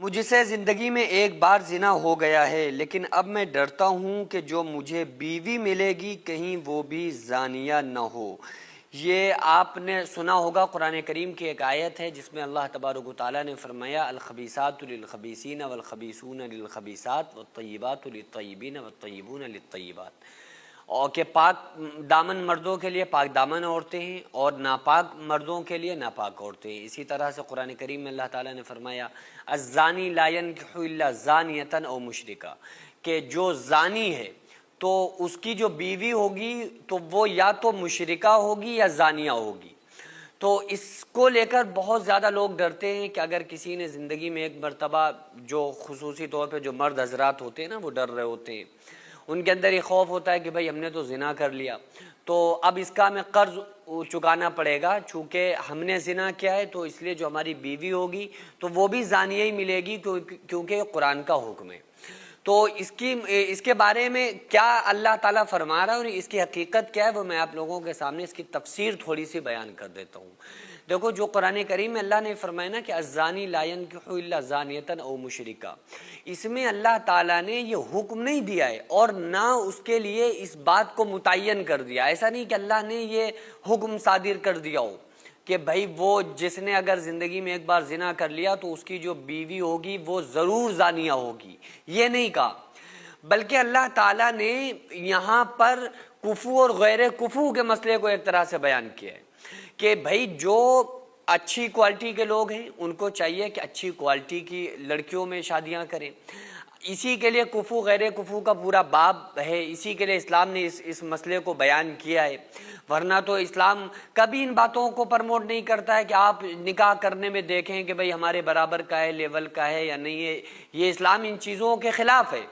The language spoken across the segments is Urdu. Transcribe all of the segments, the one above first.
مجھ سے زندگی میں ایک بار زنا ہو گیا ہے، لیکن اب میں ڈرتا ہوں کہ جو مجھے بیوی ملے گی کہیں وہ بھی زانیہ نہ ہو۔ یہ آپ نے سنا ہوگا، قرآن کریم کی ایک آیت ہے جس میں اللہ تبارک و تعالیٰ نے فرمایا الخبیثات للخبیثین والخبیثون للخبیثات والطیبات للطیبین والطیبون للطیبات، اور کہ پاک دامن مردوں کے لیے پاک دامن عورتیں ہیں اور ناپاک مردوں کے لیے ناپاک عورتیں ہیں۔ اسی طرح سے قرآن کریم میں اللہ تعالیٰ نے فرمایا الزانی لا ينکح الا زانیۃ او مشرکہ، کہ جو زانی ہے تو اس کی جو بیوی ہوگی تو وہ یا تو مشرکہ ہوگی یا زانیہ ہوگی۔ تو اس کو لے کر بہت زیادہ لوگ ڈرتے ہیں کہ اگر کسی نے زندگی میں ایک مرتبہ، جو خصوصی طور پہ جو مرد حضرات ہوتے ہیں نا وہ ڈر رہے ہوتے ہیں، ان کے اندر یہ خوف ہوتا ہے کہ بھئی ہم نے تو زنا کر لیا تو اب اس کا ہمیں قرض چکانا پڑے گا، چونکہ ہم نے زنا کیا ہے تو اس لیے جو ہماری بیوی ہوگی تو وہ بھی زانیہ ہی ملے گی، کیونکہ قرآن کا حکم ہے۔ تو اس کے بارے میں کیا اللہ تعالیٰ فرما رہا ہے اور اس کی حقیقت کیا ہے وہ میں آپ لوگوں کے سامنے اس کی تفسیر تھوڑی سی بیان کر دیتا ہوں۔ دیکھو، جو قرآن کریم میں اللہ نے فرمایا نا کہ الزانی لا ينکح الا زانیۃ او مشرکہ، اس میں اللہ تعالیٰ نے یہ حکم نہیں دیا ہے اور نہ اس کے لیے اس بات کو متعین کر دیا۔ ایسا نہیں کہ اللہ نے یہ حکم صادر کر دیا ہو کہ بھائی وہ جس نے اگر زندگی میں ایک بار زنا کر لیا تو اس کی جو بیوی ہوگی وہ ضرور زانیہ ہوگی، یہ نہیں کہا، بلکہ اللہ تعالیٰ نے یہاں پر کفو اور غیر کفو کے مسئلے کو ایک طرح سے بیان کیا ہے کہ بھائی جو اچھی کوالٹی کے لوگ ہیں ان کو چاہیے کہ اچھی کوالٹی کی لڑکیوں میں شادیاں کریں۔ اسی کے لیے کفو غیر کفو کا پورا باب ہے، اسی کے لیے اسلام نے اس مسئلے کو بیان کیا ہے، ورنہ تو اسلام کبھی ان باتوں کو پرموٹ نہیں کرتا ہے کہ آپ نکاح کرنے میں دیکھیں کہ بھئی ہمارے برابر کا ہے، لیول کا ہے یا نہیں ہے، یہ اسلام ان چیزوں کے خلاف ہے۔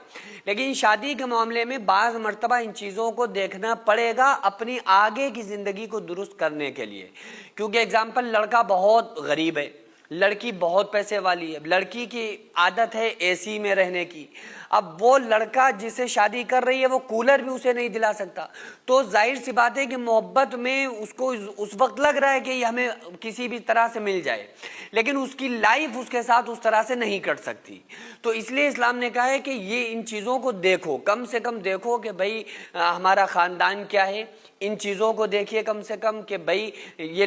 لیکن شادی کے معاملے میں بعض مرتبہ ان چیزوں کو دیکھنا پڑے گا اپنی آگے کی زندگی کو درست کرنے کے لیے، کیونکہ اگزامپل لڑکا بہت غریب ہے، لڑکی بہت پیسے والی ہے، لڑکی کی عادت ہے اے سی میں رہنے کی، اب وہ لڑکا جسے شادی کر رہی ہے وہ کولر بھی اسے نہیں دلا سکتا، تو ظاہر سی بات ہے کہ محبت میں اس کو اس وقت لگ رہا ہے کہ یہ ہمیں کسی بھی طرح سے مل جائے، لیکن اس کی لائف اس کے ساتھ اس طرح سے نہیں کٹ سکتی۔ تو اس لیے اسلام نے کہا ہے کہ یہ ان چیزوں کو دیکھو، کم سے کم دیکھو کہ بھئی ہمارا خاندان کیا ہے، ان چیزوں کو دیکھیے کم سے کم کہ بھئی یہ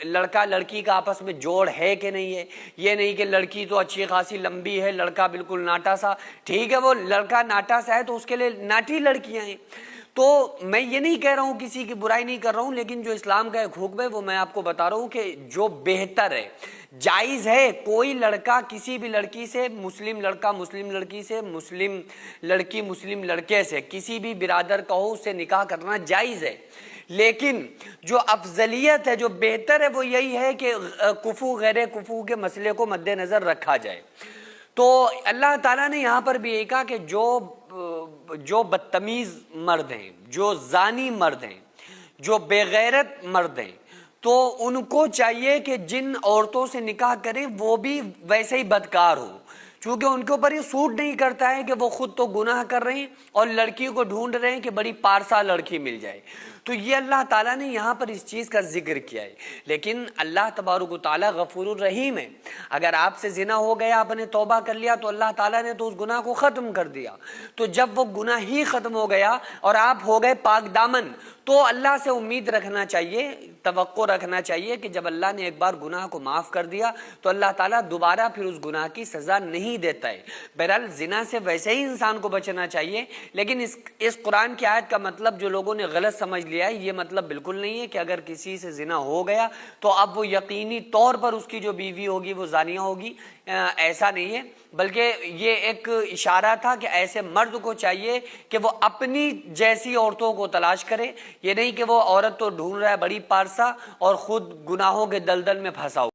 لڑکا لڑکی کا آپس میں جوڑ ہے کہ نہیں ہے۔ یہ نہیں کہ لڑکی تو اچھی خاصی لمبی ہے، لڑکا بالکل ناٹا سا، ٹھیک ہے وہ لڑکا ناٹا سا ہے تو اس کے لیے ناٹی لڑکیاں ہیں۔ تو میں یہ نہیں کہہ رہا ہوں، کسی کی برائی نہیں کر رہا ہوں، لیکن جو اسلام کا ایک حکم ہے وہ میں آپ کو بتا رہا ہوں کہ جو بہتر ہے، جائز ہے کوئی لڑکا کسی بھی لڑکی سے، مسلم لڑکا مسلم لڑکی سے، مسلم لڑکی مسلم لڑکے سے، کسی بھی برادر کا ہو، اس سے نکاح کرنا جائز ہے، لیکن جو افضلیت ہے، جو بہتر ہے وہ یہی ہے کہ کفو غیر کفو کے مسئلے کو مد نظر رکھا جائے۔ تو اللہ تعالیٰ نے یہاں پر بھی یہ کہا کہ جو بدتمیز مرد ہیں، جو زانی مرد ہیں، جو بے غیرت مرد ہیں، تو ان کو چاہیے کہ جن عورتوں سے نکاح کریں وہ بھی ویسے ہی بدکار ہو، چونکہ ان کے اوپر یہ سوٹ نہیں کرتا ہے کہ وہ خود تو گناہ کر رہے ہیں اور لڑکی کو ڈھونڈ رہے ہیں کہ بڑی پارسا لڑکی مل جائے۔ تو یہ اللہ تعالیٰ نے یہاں پر اس چیز کا ذکر کیا ہے، لیکن اللہ تبارک و تعالیٰ غفور الرحیم ہے۔ اگر آپ سے زنا ہو گیا، آپ نے توبہ کر لیا تو اللہ تعالیٰ نے تو اس گناہ کو ختم کر دیا، تو جب وہ گناہ ہی ختم ہو گیا اور آپ ہو گئے پاک دامن، تو اللہ سے امید رکھنا چاہیے، توقع رکھنا چاہیے کہ جب اللہ نے ایک بار گناہ کو معاف کر دیا تو اللہ تعالیٰ دوبارہ پھر اس گناہ کی سزا نہیں دیتا ہے۔ بہرحال زنا سے ویسے ہی انسان کو بچنا چاہیے، لیکن اس قرآن کی آیت کا مطلب جو لوگوں نے غلط سمجھ لیا ہے، یہ مطلب بالکل نہیں ہے کہ اگر کسی سے زنا ہو گیا تو اب وہ یقینی طور پر اس کی جو بیوی ہوگی وہ زانیہ ہوگی، ایسا نہیں ہے، بلکہ یہ ایک اشارہ تھا کہ ایسے مرد کو چاہیے کہ وہ اپنی جیسی عورتوں کو تلاش کرے، یہ نہیں کہ وہ عورت تو ڈھونڈ رہا ہے بڑی پارسا اور خود گناہوں کے دلدل میں پھنسا ہو۔